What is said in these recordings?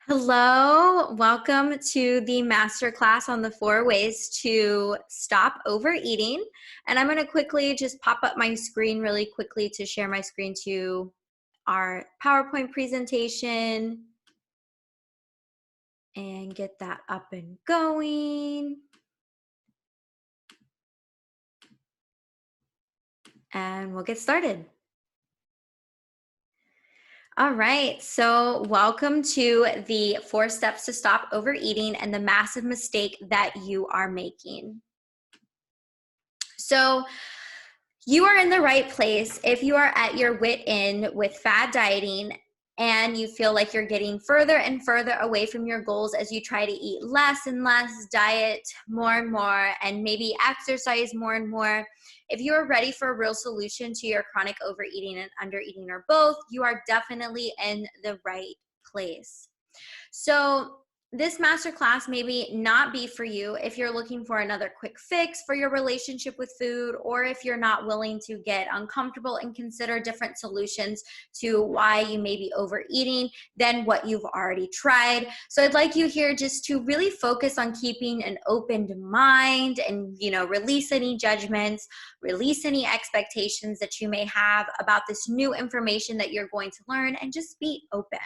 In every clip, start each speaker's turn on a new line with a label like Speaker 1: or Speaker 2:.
Speaker 1: Hello, welcome to the masterclass on the 4 ways to stop overeating. And I'm going to quickly just pop up my screen really quickly to share my screen to our PowerPoint presentation and get that up and going. And we'll get started. All right, so welcome to the 4 steps to stop overeating and the massive mistake that you are making. So you are in the right place if you are at your wit end with fad dieting and you feel like you're getting further and further away from your goals as you try to eat less and less, diet more and more, and maybe exercise more and more. If you are ready for a real solution to your chronic overeating and undereating or both, you are definitely in the right place. So this masterclass maybe not be for you if you're looking for another quick fix for your relationship with food, or if you're not willing to get uncomfortable and consider different solutions to why you may be overeating than what you've already tried. So I'd like you here just to really focus on keeping an open mind and, release any judgments, release any expectations that you may have about this new information that you're going to learn, and just be open.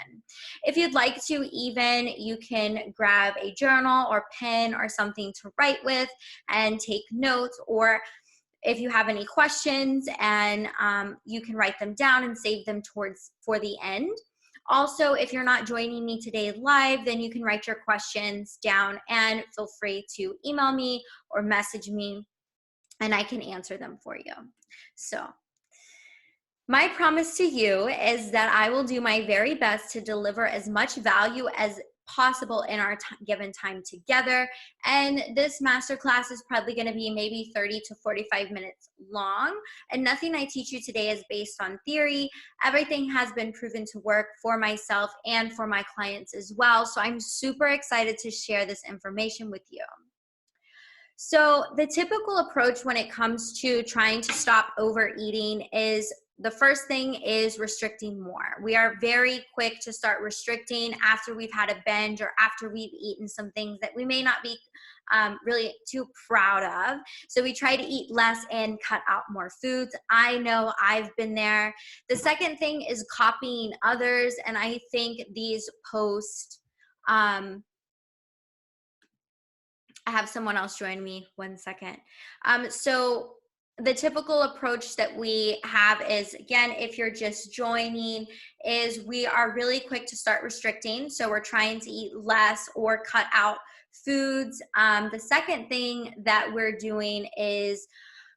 Speaker 1: If you'd like to even, you can grab a journal or pen or something to write with and take notes, or if you have any questions, and you can write them down and save them for the end. Also, if you're not joining me today live, then you can write your questions down and feel free to email me or message me and I can answer them for you. So my promise to you is that I will do my very best to deliver as much value as possible in our given time together. And this masterclass is probably going to be maybe 30 to 45 minutes long. And nothing I teach you today is based on theory. Everything has been proven to work for myself and for my clients as well. So I'm super excited to share this information with you. So the typical approach when it comes to trying to stop overeating is the first thing is restricting more. We are very quick to start restricting after we've had a binge or after we've eaten some things that we may not be really too proud of. So we try to eat less and cut out more foods. I know I've been there. The second thing is copying others. And I think these posts, I have someone else join me 1 second. So the typical approach that we have is, again, if you're just joining, is we are really quick to start restricting. So we're trying to eat less or cut out foods. The second thing that we're doing is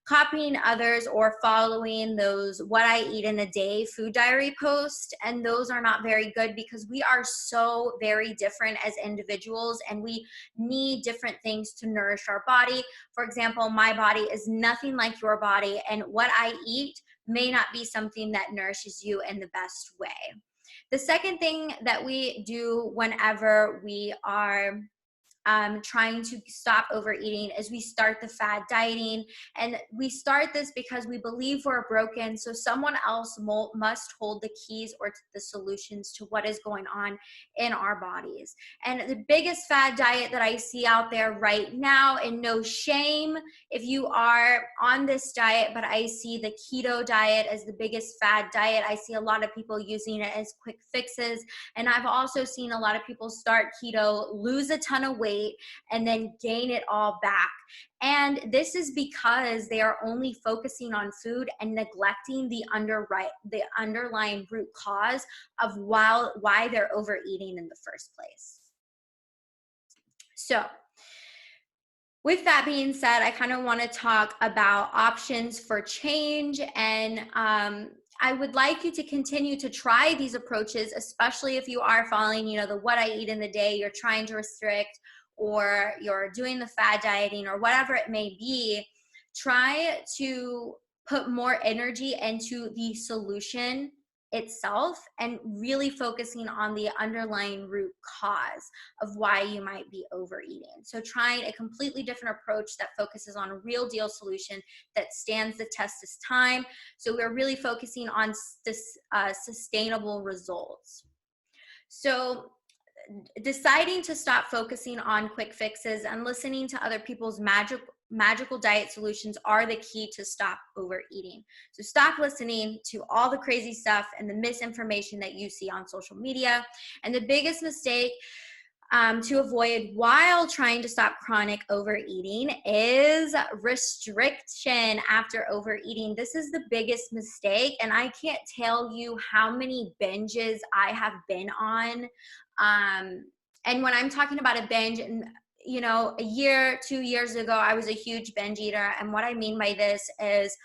Speaker 1: copying others or following those what I eat in a day food diary posts. And those are not very good because we are so very different as individuals and we need different things to nourish our body. For example, my body is nothing like your body, and what I eat may not be something that nourishes you in the best way. The second thing that we do whenever we are trying to stop overeating is we start the fad dieting, and we start this because we believe we're broken, so someone else must hold the keys or the solutions to what is going on in our bodies. And the biggest fad diet that I see out there right now, and no shame if you are on this diet, but I see the keto diet as the biggest fad diet. I see a lot of people using it as quick fixes, and I've also seen a lot of people start keto, lose a ton of weight, and then gain it all back. And this is because they are only focusing on food and neglecting the underlying root cause of why they're overeating in the first place. So with that being said, I kind of want to talk about options for change, and I would like you to continue to try these approaches, especially if you are following, the what I eat in the day, you're trying to restrict, or you're doing the fad dieting, or whatever it may be. Try to put more energy into the solution itself and really focusing on the underlying root cause of why you might be overeating. So trying a completely different approach that focuses on a real deal solution that stands the test of time. So we're really focusing on sustainable results. So deciding to stop focusing on quick fixes and listening to other people's magical diet solutions are the key to stop overeating. So stop listening to all the crazy stuff and the misinformation that you see on social media. And the biggest mistake to avoid while trying to stop chronic overeating is restriction after overeating. This is the biggest mistake, and I can't tell you how many binges I have been on. And when I'm talking about a binge, and you know, a year, 2 years ago, I was a huge binge eater. And what I mean by this is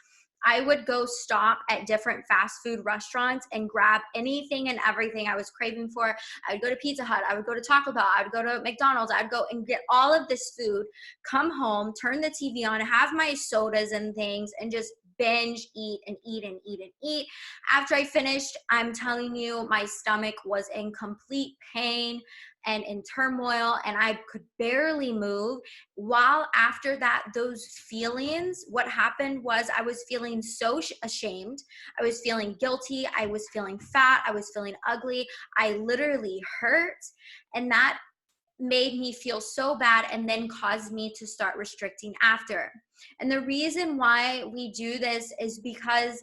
Speaker 1: I would go stop at different fast food restaurants and grab anything and everything I was craving for. I would go to Pizza Hut. I would go to Taco Bell. I would go to McDonald's. I would go and get all of this food, come home, turn the TV on, have my sodas and things, and just binge eat and eat and eat and eat. After I finished, I'm telling you, my stomach was in complete pain and in turmoil, and I could barely move. While after that, those feelings, what happened was I was feeling so ashamed. I was feeling guilty. I was feeling fat. I was feeling ugly. I literally hurt. And that made me feel so bad and then caused me to start restricting after. And the reason why we do this is because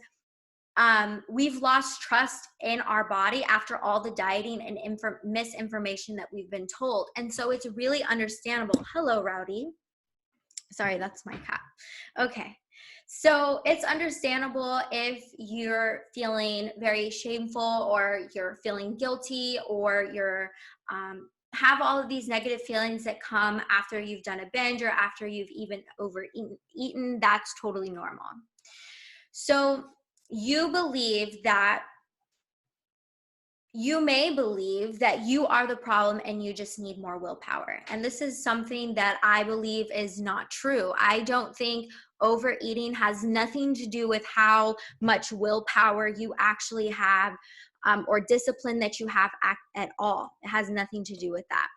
Speaker 1: we've lost trust in our body after all the dieting and misinformation that we've been told. And so it's really understandable. Hello, Rowdy. Sorry, that's my cat. Okay. So it's understandable if you're feeling very shameful or you're feeling guilty or you're have all of these negative feelings that come after you've done a binge or after you've even overeaten. That's totally normal. So you may believe that you are the problem and you just need more willpower. And this is something that I believe is not true. I don't think overeating has nothing to do with how much willpower you actually have or discipline that you have at all. It has nothing to do with that.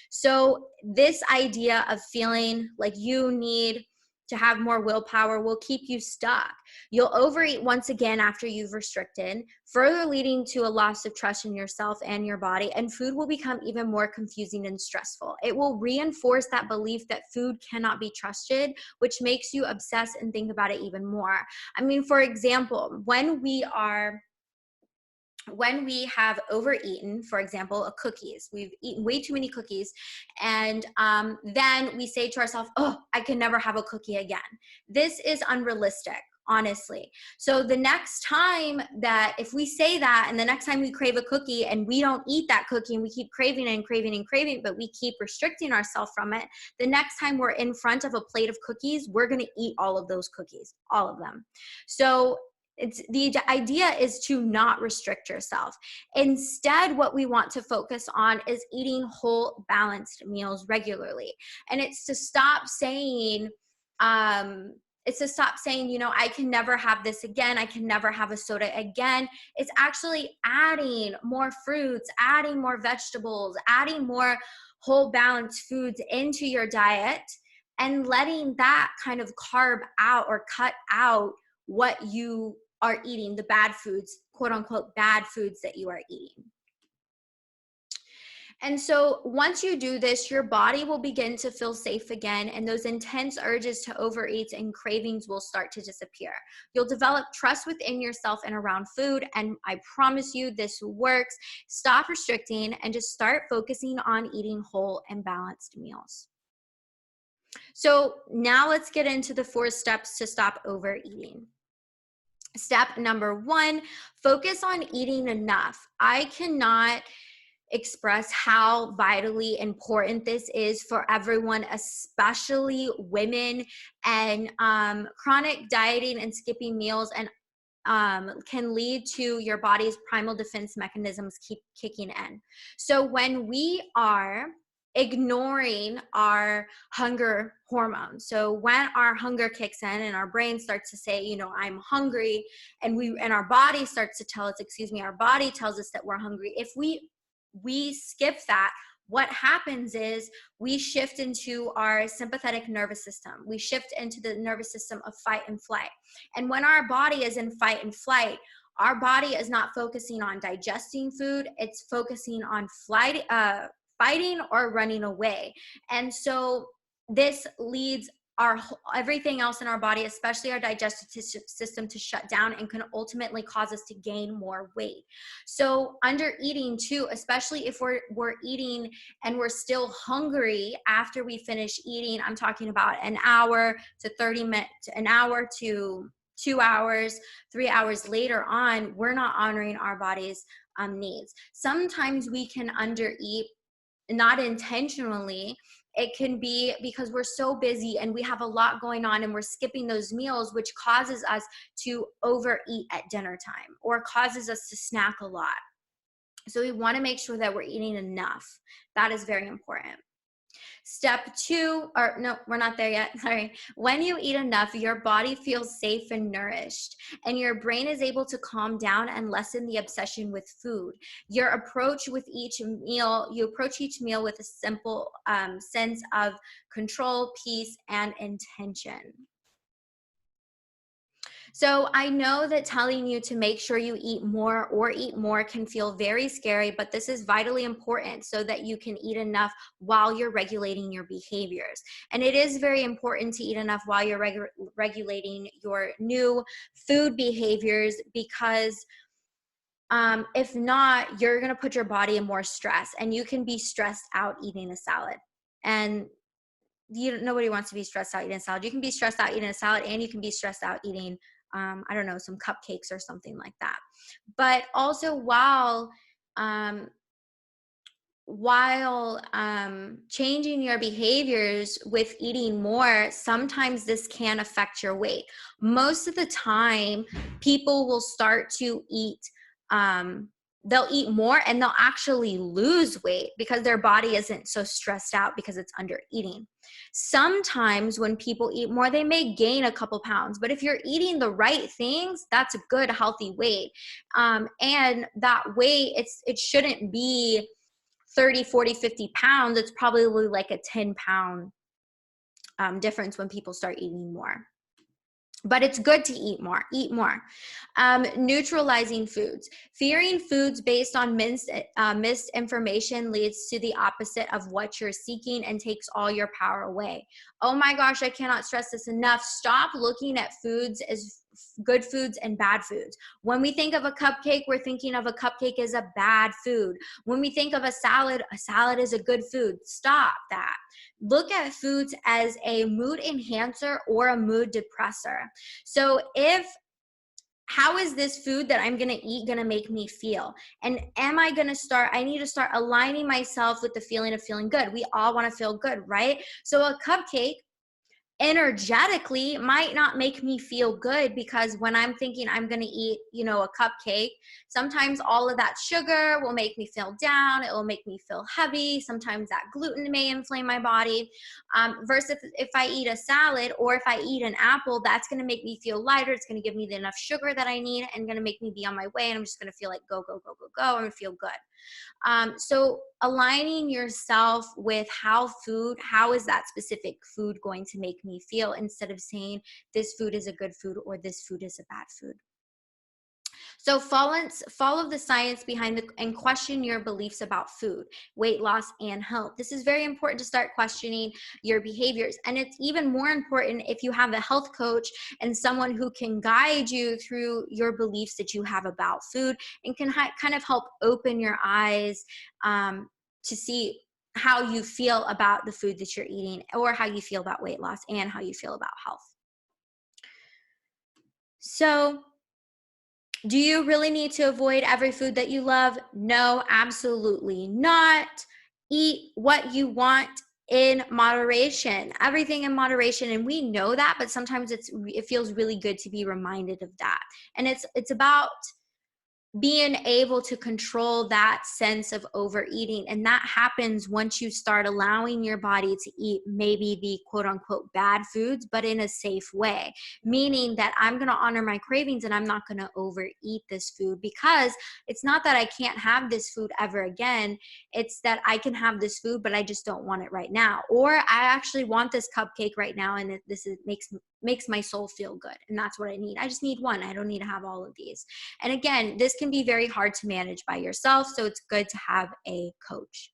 Speaker 1: So this idea of feeling like you need to have more willpower will keep you stuck. You'll overeat once again after you've restricted, further leading to a loss of trust in yourself and your body, and food will become even more confusing and stressful. It will reinforce that belief that food cannot be trusted, which makes you obsess and think about it even more. I mean, for example, when we have overeaten, for example, cookies, we've eaten way too many cookies, and then we say to ourselves, oh, I can never have a cookie again. This is unrealistic, honestly. So the next time that, if we say that, and the next time we crave a cookie and we don't eat that cookie and we keep craving and craving and craving, but we keep restricting ourselves from it, the next time we're in front of a plate of cookies, we're going to eat all of those cookies, all of them. So the idea is to not restrict yourself. Instead, what we want to focus on is eating whole, balanced meals regularly. And it's to stop saying, you know, I can never have this again. I can never have a soda again. It's actually adding more fruits, adding more vegetables, adding more whole, balanced foods into your diet and letting that kind of carve out or cut out what you are eating, the bad foods, quote unquote, bad foods that you are eating. And so once you do this, your body will begin to feel safe again, and those intense urges to overeat and cravings will start to disappear. You'll develop trust within yourself and around food, and I promise you this works. Stop restricting and just start focusing on eating whole and balanced meals. So now let's get into the 4 steps to stop overeating. Step number 1, focus on eating enough. I cannot express how vitally important this is for everyone, especially women. And chronic dieting and skipping meals and can lead to your body's primal defense mechanisms keep kicking in. So when we are ignoring our hunger hormone. So when our hunger kicks in and our brain starts to say, you know, I'm hungry, and our body starts to tell us, our body tells us that we're hungry. If we skip that, what happens is we shift into our sympathetic nervous system. We shift into the nervous system of fight and flight. And when our body is in fight and flight, our body is not focusing on digesting food. It's focusing on fighting or running away. And so this leads everything else in our body, especially our digestive system, to shut down and can ultimately cause us to gain more weight. So under eating too, especially if we're eating and we're still hungry after we finish eating, I'm talking about an hour to 30 minutes, an hour to 2 hours, 3 hours later on, we're not honoring our body's needs. Sometimes we can undereat, not intentionally. It can be because we're so busy and we have a lot going on and we're skipping those meals, which causes us to overeat at dinner time or causes us to snack a lot. So we want to make sure that we're eating enough. That is very important. Step 2, or no, we're not there yet. Sorry. When you eat enough, your body feels safe and nourished, and your brain is able to calm down and lessen the obsession with food. You approach each meal with a simple sense of control, peace, and intention. So I know that telling you to make sure you eat more can feel very scary, but this is vitally important so that you can eat enough while you're regulating your behaviors. And it is very important to eat enough while you're regulating your new food behaviors, because if not, you're going to put your body in more stress, and you can be stressed out eating a salad. And nobody wants to be stressed out eating a salad. You can be stressed out eating a salad, and you can be stressed out eating I don't know, some cupcakes or something like that. But also while changing your behaviors with eating more, sometimes this can affect your weight. Most of the time, people will start to eat, they'll eat more and they'll actually lose weight because their body isn't so stressed out because it's under eating. Sometimes when people eat more, they may gain a couple pounds, but if you're eating the right things, that's a good, healthy weight. And that weight, it shouldn't be 30, 40, 50 pounds. It's probably like a 10-pound difference when people start eating more. But it's good to eat more. Eat more. Neutralizing foods. Fearing foods based on misinformation leads to the opposite of what you're seeking and takes all your power away. Oh my gosh, I cannot stress this enough. Stop looking at foods as good foods and bad foods. When we think of a cupcake, we're thinking of a cupcake as a bad food. When we think of a salad is a good food. Stop that. Look at foods as a mood enhancer or a mood depressor. So how is this food that I'm going to eat going to make me feel? And I need to start aligning myself with the feeling of feeling good. We all want to feel good, right? So a cupcake energetically might not make me feel good, because when I'm thinking I'm going to eat, a cupcake, sometimes all of that sugar will make me feel down. It will make me feel heavy. Sometimes that gluten may inflame my body. Versus if I eat a salad or if I eat an apple, that's going to make me feel lighter. It's going to give me enough sugar that I need and going to make me be on my way. And I'm just going to feel like go, go, go, go, go. I'm going to feel good. So aligning yourself with how is that specific food going to make me feel, instead of saying this food is a good food or this food is a bad food. So follow the science behind and question your beliefs about food, weight loss, and health. This is very important to start questioning your behaviors. And it's even more important if you have a health coach and someone who can guide you through your beliefs that you have about food and can kind of help open your eyes to see how you feel about the food that you're eating, or how you feel about weight loss, and how you feel about health. So, do you really need to avoid every food that you love? No, absolutely not. Eat what you want in moderation, everything in moderation. And we know that, but sometimes it feels really good to be reminded of that. And it's about being able to control that sense of overeating. And that happens once you start allowing your body to eat maybe the quote unquote bad foods, but in a safe way. Meaning that I'm going to honor my cravings and I'm not going to overeat this food, because it's not that I can't have this food ever again. It's that I can have this food, but I just don't want it right now. Or I actually want this cupcake right now, and makes my soul feel good. And that's what I need. I just need one. I don't need to have all of these. And again, this can be very hard to manage by yourself. So it's good to have a coach.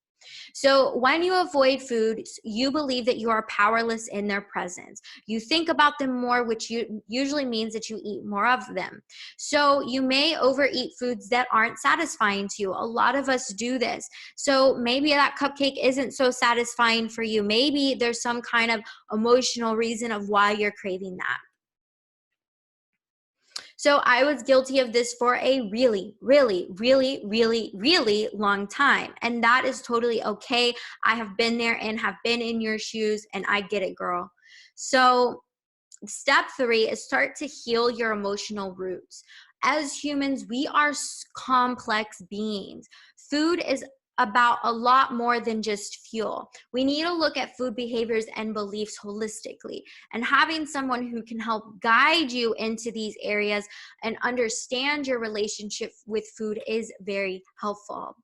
Speaker 1: So when you avoid foods, you believe that you are powerless in their presence. You think about them more, which usually means that you eat more of them. So you may overeat foods that aren't satisfying to you. A lot of us do this. So maybe that cupcake isn't so satisfying for you. Maybe there's some kind of emotional reason of why you're craving that. So I was guilty of this for a really, really, really, really, really long time. And that is totally okay. I have been there and have been in your shoes, and I get it, girl. So step 3 is start to heal your emotional roots. As humans, we are complex beings. Food is about a lot more than just fuel. We need to look at food behaviors and beliefs holistically. And having someone who can help guide you into these areas and understand your relationship with food is very helpful.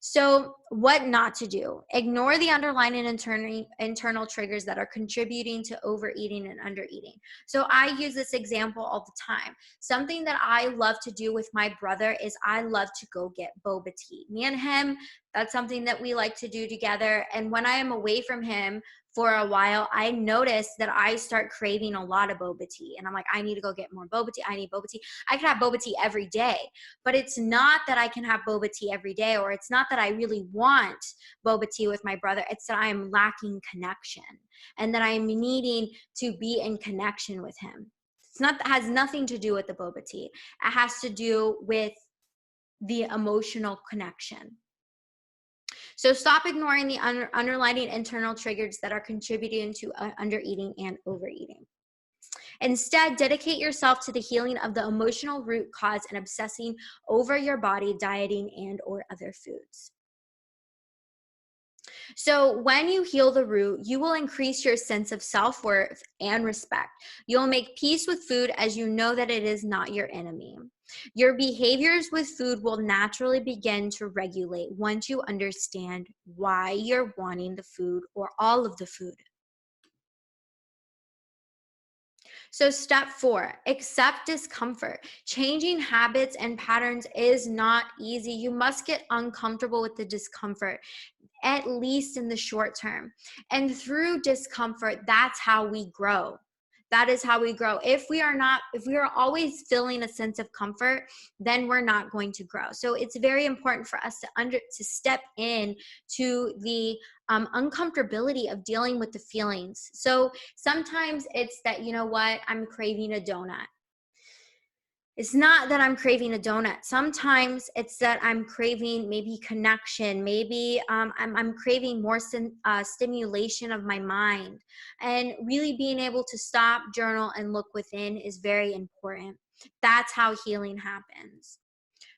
Speaker 1: So, what not to do? Ignore the underlying and internal triggers that are contributing to overeating and undereating. So, I use this example all the time. Something that I love to do with my brother is I love to go get boba tea. Me and him, that's something that we like to do together. And when I am away from him for a while, I notice that I start craving a lot of boba tea. And I'm like, I need to go get more boba tea. I need boba tea. I can have boba tea every day. But it's not that I can have boba tea every day, or it's not that I really want boba tea with my brother. It's that I am lacking connection and that I'm needing to be in connection with him. It has nothing to do with the boba tea. It has to do with the emotional connection. So stop ignoring the underlying internal triggers that are contributing to undereating and overeating. Instead, dedicate yourself to the healing of the emotional root cause and obsessing over your body, dieting, and or other foods. So when you heal the root, you will increase your sense of self-worth and respect. You'll make peace with food as you know that it is not your enemy. Your behaviors with food will naturally begin to regulate once you understand why you're wanting the food or all of the food. So step 4, accept discomfort. Changing habits and patterns is not easy. You must get uncomfortable with the discomfort, at least in the short term. And through discomfort, that's how we grow. That is how we grow. If we are always feeling a sense of comfort, then we're not going to grow. So it's very important for us to step in to the uncomfortability of dealing with the feelings. So sometimes it's that, you know what, I'm craving a donut. It's not that I'm craving a donut. Sometimes it's that I'm craving maybe connection. Maybe I'm craving more stimulation of my mind. And really being able to stop, journal, and look within is very important. That's how healing happens.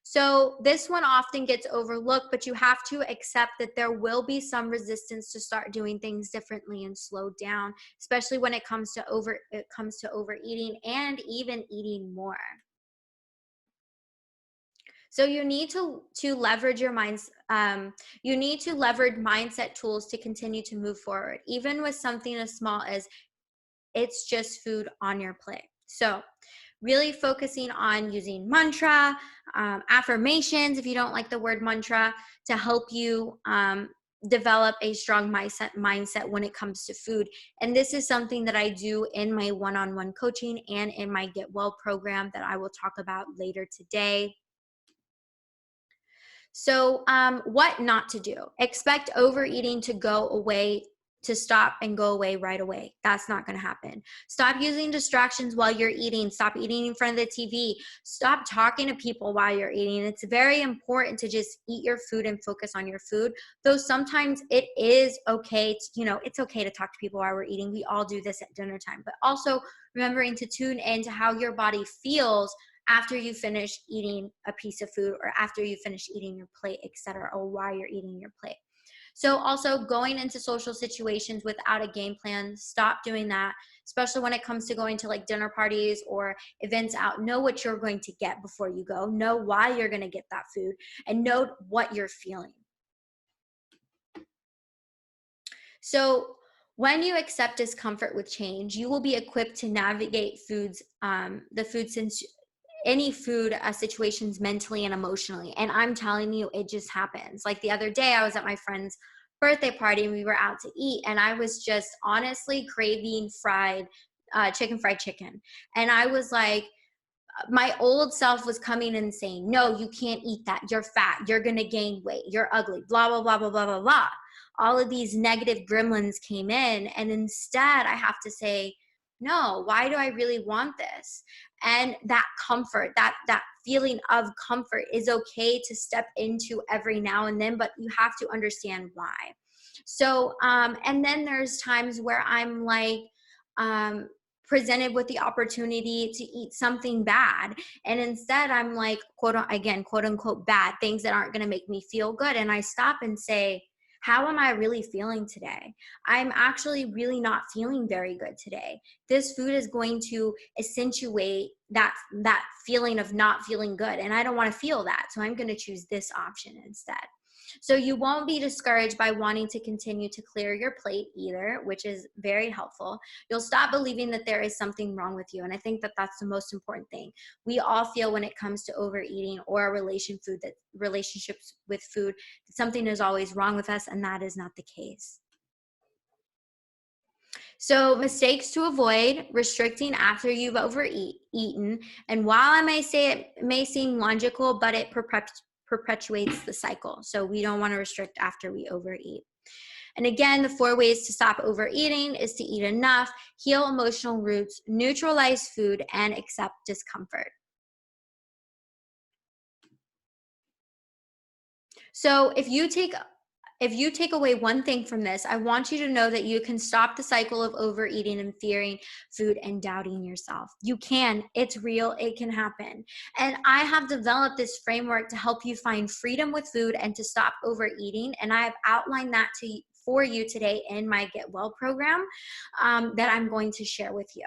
Speaker 1: So this one often gets overlooked, but you have to accept that there will be some resistance to start doing things differently and slow down, especially when it comes to overeating and even eating more. So you need to leverage your minds. You need to leverage mindset tools to continue to move forward, even with something as small as it's just food on your plate. So really focusing on using mantra, affirmations, if you don't like the word mantra, to help you develop a strong mindset when it comes to food. And this is something that I do in my one-on-one coaching and in my Get Well program that I will talk about later today. So what not to do? Expect overeating to go away, to stop and go away right away. That's not going to happen. Stop using distractions while you're eating. Stop eating in front of the TV. Stop talking to people while you're eating. It's very important to just eat your food and focus on your food. Though sometimes it is okay it's okay to talk to people while we're eating. We all do this at dinner time. But also remembering to tune in to how your body feels after you finish eating a piece of food, or after you finish eating your plate, etc., or while you're eating your plate. So also going into social situations without a game plan, stop doing that, especially when it comes to going to like dinner parties or events out. Know what you're going to get before you go. Know why you're going to get that food, and know what you're feeling. So when you accept discomfort with change, you will be equipped to navigate the food any food situations mentally and emotionally. And I'm telling you, it just happens. Like the other day, I was at my friend's birthday party and we were out to eat, and I was just honestly craving fried chicken. And I was like, my old self was coming and saying, no, you can't eat that. You're fat. You're going to gain weight. You're ugly. Blah, blah, blah, blah, blah, blah, blah. All of these negative gremlins came in. And instead, I have to say, no, why do I really want this? And that comfort, that feeling of comfort is okay to step into every now and then, but you have to understand why. So, and then there's times where I'm like, presented with the opportunity to eat something bad, and instead I'm like, quote unquote bad things that aren't going to make me feel good, and I stop and say, how am I really feeling today? I'm actually really not feeling very good today. This food is going to accentuate that feeling of not feeling good, and I don't want to feel that, so I'm going to choose this option instead. So you won't be discouraged by wanting to continue to clear your plate either, which is very helpful. You'll stop believing that there is something wrong with you. And I think that that's the most important thing. We all feel when it comes to overeating or our relationships with food, that something is always wrong with us, and that is not the case. So mistakes to avoid: restricting after you've overeaten. And while I may say it may seem logical, but it perpetuates the cycle. So we don't want to restrict after we overeat. And again, the 4 ways to stop overeating is to eat enough, heal emotional roots, neutralize food, and accept discomfort. So if you take away one thing from this, I want you to know that you can stop the cycle of overeating and fearing food and doubting yourself. You can. It's real. It can happen. And I have developed this framework to help you find freedom with food and to stop overeating. And I have outlined that for you today in my Get Well program that I'm going to share with you.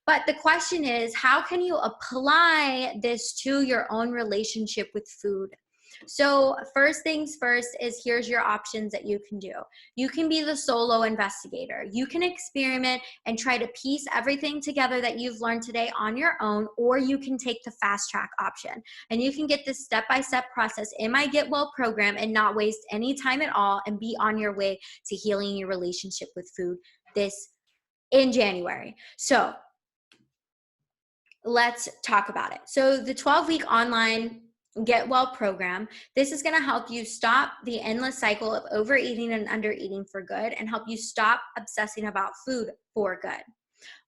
Speaker 1: But the question is, how can you apply this to your own relationship with food? So first things first is, here's your options that you can do. You can be the solo investigator. You can experiment and try to piece everything together that you've learned today on your own, or you can take the fast track option. And you can get this step-by-step process in my Get Well program and not waste any time at all and be on your way to healing your relationship with food in January. So let's talk about it. So the 12-week online Get Well program, this is going to help you stop the endless cycle of overeating and undereating for good, and help you stop obsessing about food for good.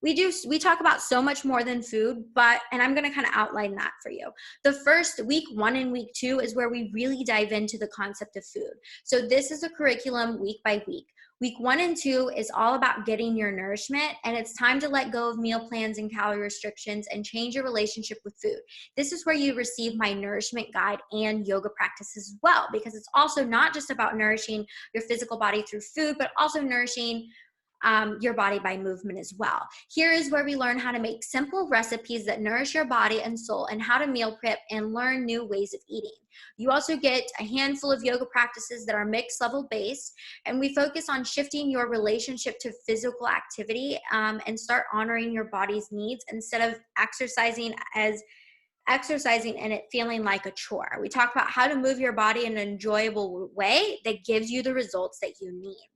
Speaker 1: We talk about so much more than food, and I'm going to kind of outline that for you. The first week 1 and week 2 is where we really dive into the concept of food. So this is a curriculum week by week. Week 1 and 2 is all about getting your nourishment, and it's time to let go of meal plans and calorie restrictions and change your relationship with food. This is where you receive my nourishment guide and yoga practice as well, because it's also not just about nourishing your physical body through food, but also nourishing your body by movement as well. Here is where we learn how to make simple recipes that nourish your body and soul, and how to meal prep and learn new ways of eating. You also get a handful of yoga practices that are mixed level based, and we focus on shifting your relationship to physical activity and start honoring your body's needs instead of exercising and it feeling like a chore. We talk about how to move your body in an enjoyable way that gives you the results that you need.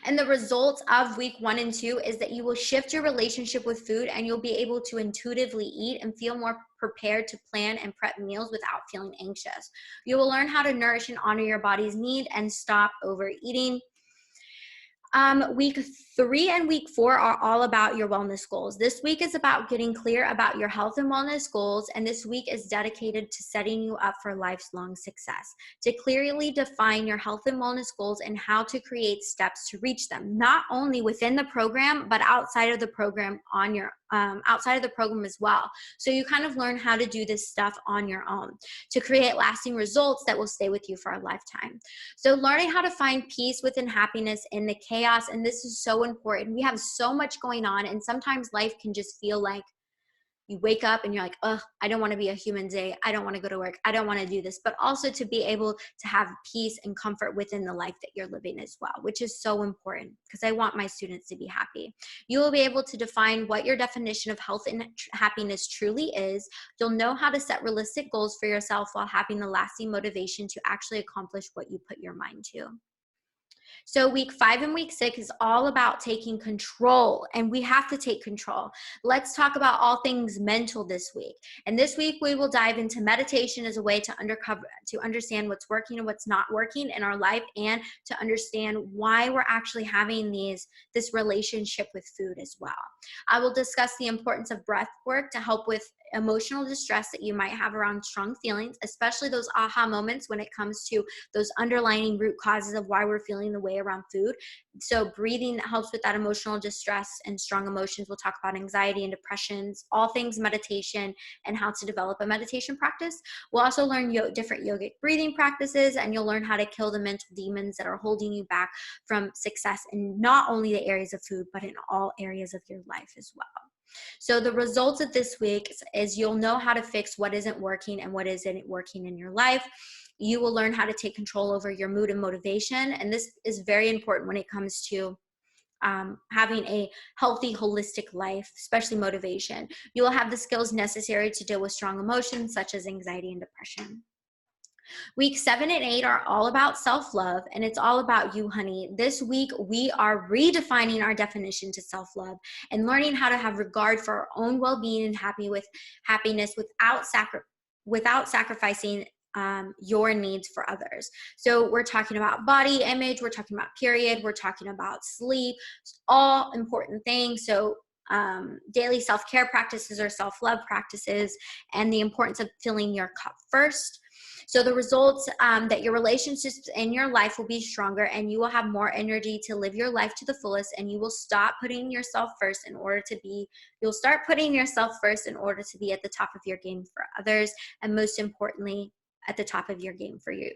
Speaker 1: And the results of week 1 and 2 is that you will shift your relationship with food, and you'll be able to intuitively eat and feel more prepared to plan and prep meals without feeling anxious. You will learn how to nourish and honor your body's need and stop overeating. Week 3 and week 4 are all about your wellness goals. This week is about getting clear about your health and wellness goals, and this week is dedicated to setting you up for lifelong success. To clearly define your health and wellness goals and how to create steps to reach them, not only within the program, but outside of the program outside of the program as well. So you kind of learn how to do this stuff on your own to create lasting results that will stay with you for a lifetime. So learning how to find peace within happiness in the chaos, and this is so important. We have so much going on, and sometimes life can just feel like you wake up and you're like, oh, I don't want to be a human today. I don't want to go to work. I don't want to do this. But also to be able to have peace and comfort within the life that you're living as well, which is so important because I want my students to be happy. You will be able to define what your definition of health and happiness truly is. You'll know how to set realistic goals for yourself while having the lasting motivation to actually accomplish what you put your mind to. So week 5 and week 6 is all about taking control, and we have to take control. Let's talk about all things mental this week. And this week we will dive into meditation as a way to understand what's working and what's not working in our life, and to understand why we're actually having this relationship with food as well. I will discuss the importance of breath work to help with emotional distress that you might have around strong feelings, especially those aha moments when it comes to those underlying root causes of why we're feeling the way around food. So breathing helps with that emotional distress and strong emotions. We'll talk about anxiety and depressions, all things meditation, and how to develop a meditation practice. We'll also learn different yogic breathing practices, and you'll learn how to kill the mental demons that are holding you back from success in not only the areas of food, but in all areas of your life as well. So the results of this week is you'll know how to fix what isn't working and what isn't working in your life. You will learn how to take control over your mood and motivation. And this is very important when it comes to having a healthy, holistic life, especially motivation. You will have the skills necessary to deal with strong emotions such as anxiety and depression. Week 7 and 8 are all about self-love, and it's all about you, honey. This week, we are redefining our definition to self-love and learning how to have regard for our own well-being and happiness without sacrificing your needs for others. So we're talking about body image, we're talking about period, we're talking about sleep, all important things. So daily self-care practices or self-love practices, and the importance of filling your cup first. So the results that your relationships in your life will be stronger, and you will have more energy to live your life to the fullest, and you will stop putting yourself first you'll start putting yourself first in order to be at the top of your game for others, and most importantly, at the top of your game for you.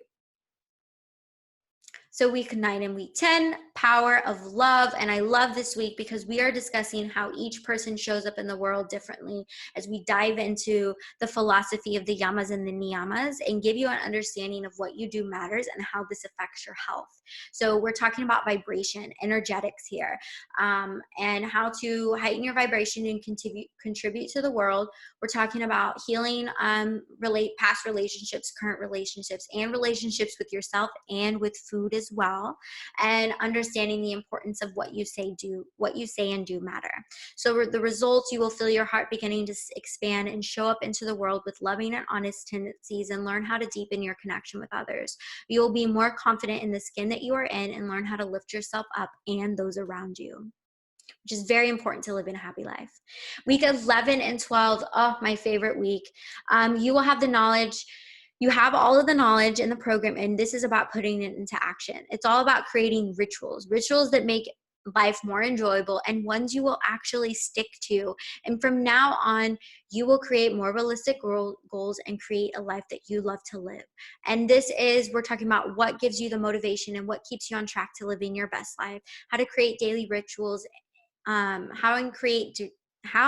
Speaker 1: So week 9 and week 10, power of love. And I love this week because we are discussing how each person shows up in the world differently as we dive into the philosophy of the yamas and the niyamas and give you an understanding of what you do matters and how this affects your health. So we're talking about vibration, energetics here, and how to heighten your vibration and contribute to the world. We're talking about healing past relationships, current relationships, and relationships with yourself and with food as well, and understanding the importance of what you say and do matter. So the results, you will feel your heart beginning to expand and show up into the world with loving and honest tendencies, and learn how to deepen your connection with others. You will be more confident in the skin that you are in and learn how to lift yourself up and those around you, which is very important to live in a happy life. Week 11 and 12, oh, my favorite week. You will have the knowledge. You have all of the knowledge in the program, and this is about putting it into action. It's all about creating rituals that make life more enjoyable and ones you will actually stick to. And from now on, you will create more realistic goals and create a life that you love to live. And we're talking about what gives you the motivation and what keeps you on track to living your best life, how to create daily rituals, how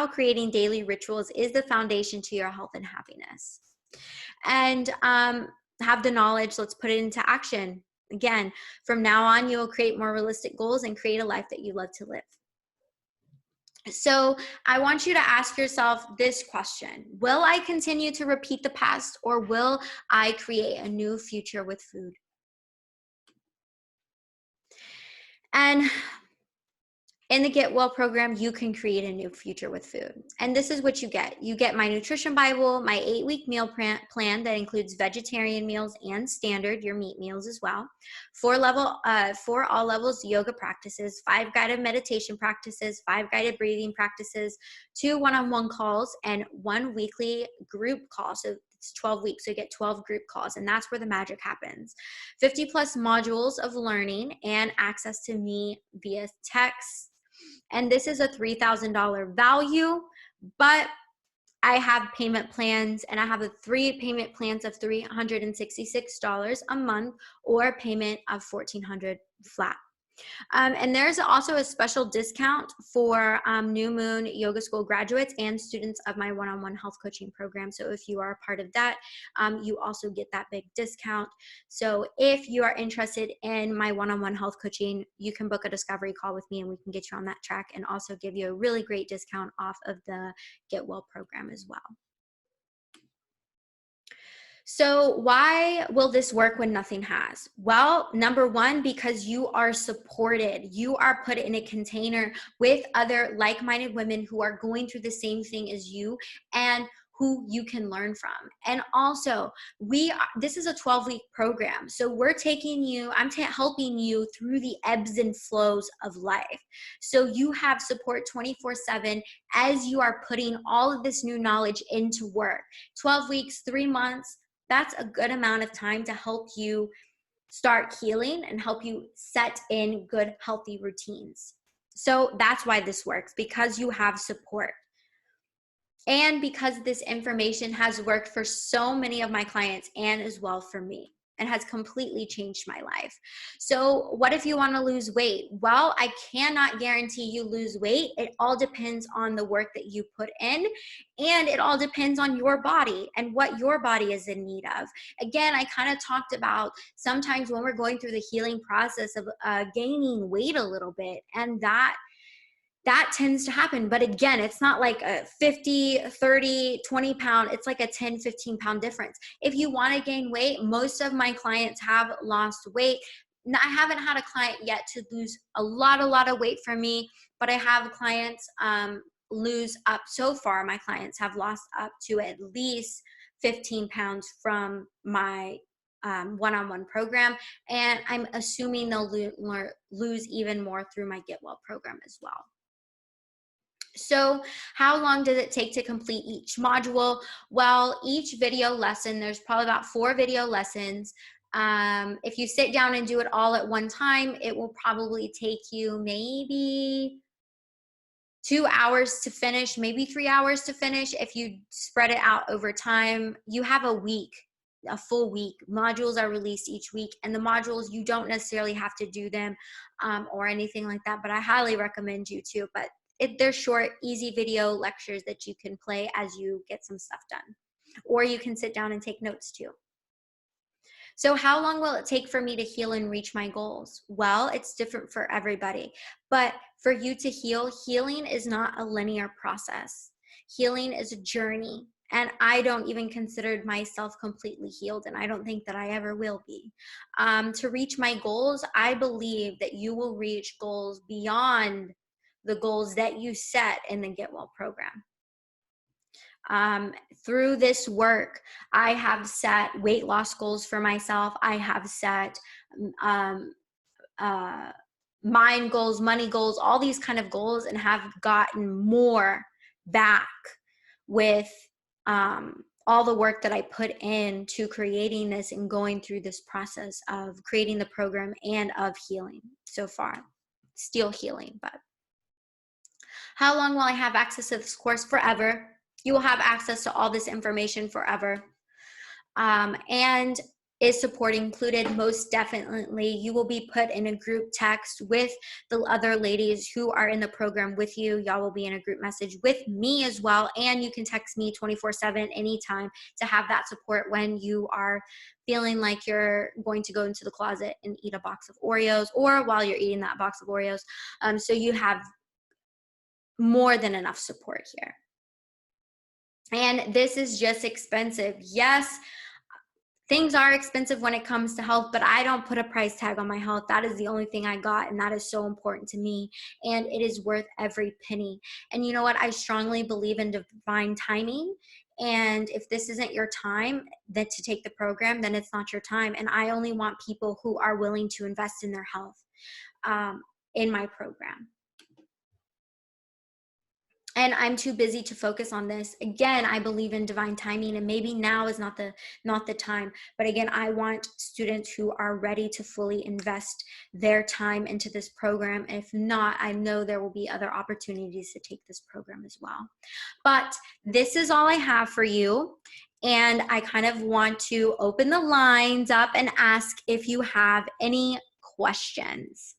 Speaker 1: creating daily rituals is the foundation to your health and happiness. And have the knowledge, let's put it into action. Again, from now on, you will create more realistic goals and create a life that you love to live. So I want you to ask yourself this question: will I continue to repeat the past, or will I create a new future with food? And in the Get Well program, you can create a new future with food. And this is what you get. You get my nutrition Bible, my 8-week meal plan that includes vegetarian meals and standard, your meat meals as well. 4 all levels yoga practices, 5 guided meditation practices, 5 guided breathing practices, 2 one-on-one calls, and 1 weekly group call. So it's 12 weeks, so you get 12 group calls, and that's where the magic happens. 50 plus modules of learning and access to me via text. And this is a $3,000 value, but I have payment plans, and I have 3 payment plans of $366 a month, or a payment of $1,400 flat. And there's also a special discount for New Moon Yoga School graduates and students of my one-on-one health coaching program. So if you are a part of that, you also get that big discount. So if you are interested in my one-on-one health coaching, you can book a discovery call with me and we can get you on that track and also give you a really great discount off of the Get Well program as well. So why will this work when nothing has? Well, number one, because you are supported. You are put in a container with other like-minded women who are going through the same thing as you and who you can learn from. And also, this is a 12-week program. So we're taking you, helping you through the ebbs and flows of life. So you have support 24/7 as you are putting all of this new knowledge into work. 12 weeks, 3 months, that's a good amount of time to help you start healing and help you set in good, healthy routines. So that's why this works, because you have support. And because this information has worked for so many of my clients and as well for me, and has completely changed my life. So what if you want to lose weight? Well, I cannot guarantee you lose weight. It all depends on the work that you put in, and it all depends on your body and what your body is in need of. Again, I kind of talked about sometimes when we're going through the healing process of gaining weight a little bit, and that tends to happen. But again, it's not like a 50, 30, 20 pound, it's like a 10, 15 pound difference. If you want to gain weight, most of my clients have lost weight. I haven't had a client yet to lose a lot of weight from me, but I have clients lose up. So far, my clients have lost up to at least 15 pounds from my one-on-one program. And I'm assuming they'll lose even more through my Get Well program as well. So how long does it take to complete each module? Well, each video lesson, there's probably about 4 video lessons. If you sit down and do it all at one time, it will probably take you maybe 2 hours to finish, maybe 3 hours to finish. If you spread it out over time, you have a week, a full week. Modules are released each week, and the modules, you don't necessarily have to do them or anything like that, but I highly recommend you to. But they're short, easy video lectures that you can play as you get some stuff done. Or you can sit down and take notes too. So how long will it take for me to heal and reach my goals? Well, it's different for everybody. But for you to heal, healing is not a linear process. Healing is a journey. And I don't even consider myself completely healed, and I don't think that I ever will be. To reach my goals, I believe that you will reach goals beyond the goals that you set in the Get Well program. Through this work, I have set weight loss goals for myself. I have set mind goals, money goals, all these kind of goals, and have gotten more back with all the work that I put into creating this and going through this process of creating the program and of healing so far. Still healing, but how long will I have access to this course? Forever. You will have access to all this information forever. And is support included? Most definitely. You will be put in a group text with the other ladies who are in the program with you. Y'all will be in a group message with me as well. And you can text me 24/7 anytime to have that support when you are feeling like you're going to go into the closet and eat a box of Oreos, or while you're eating that box of Oreos. So you have more than enough support here. And this is just expensive. Yes, things are expensive when it comes to health, but I don't put a price tag on my health. That is the only thing I got, and that is so important to me, and it is worth every penny. And you know what? I strongly believe in divine timing, and if this isn't your time that to take the program, then it's not your time. And I only want people who are willing to invest in their health in my program. And I'm too busy to focus on this. Again, I believe in divine timing, and maybe now is not the time. But again, I want students who are ready to fully invest their time into this program. If not, I know there will be other opportunities to take this program as well. But this is all I have for you. And I kind of want to open the lines up and ask if you have any questions.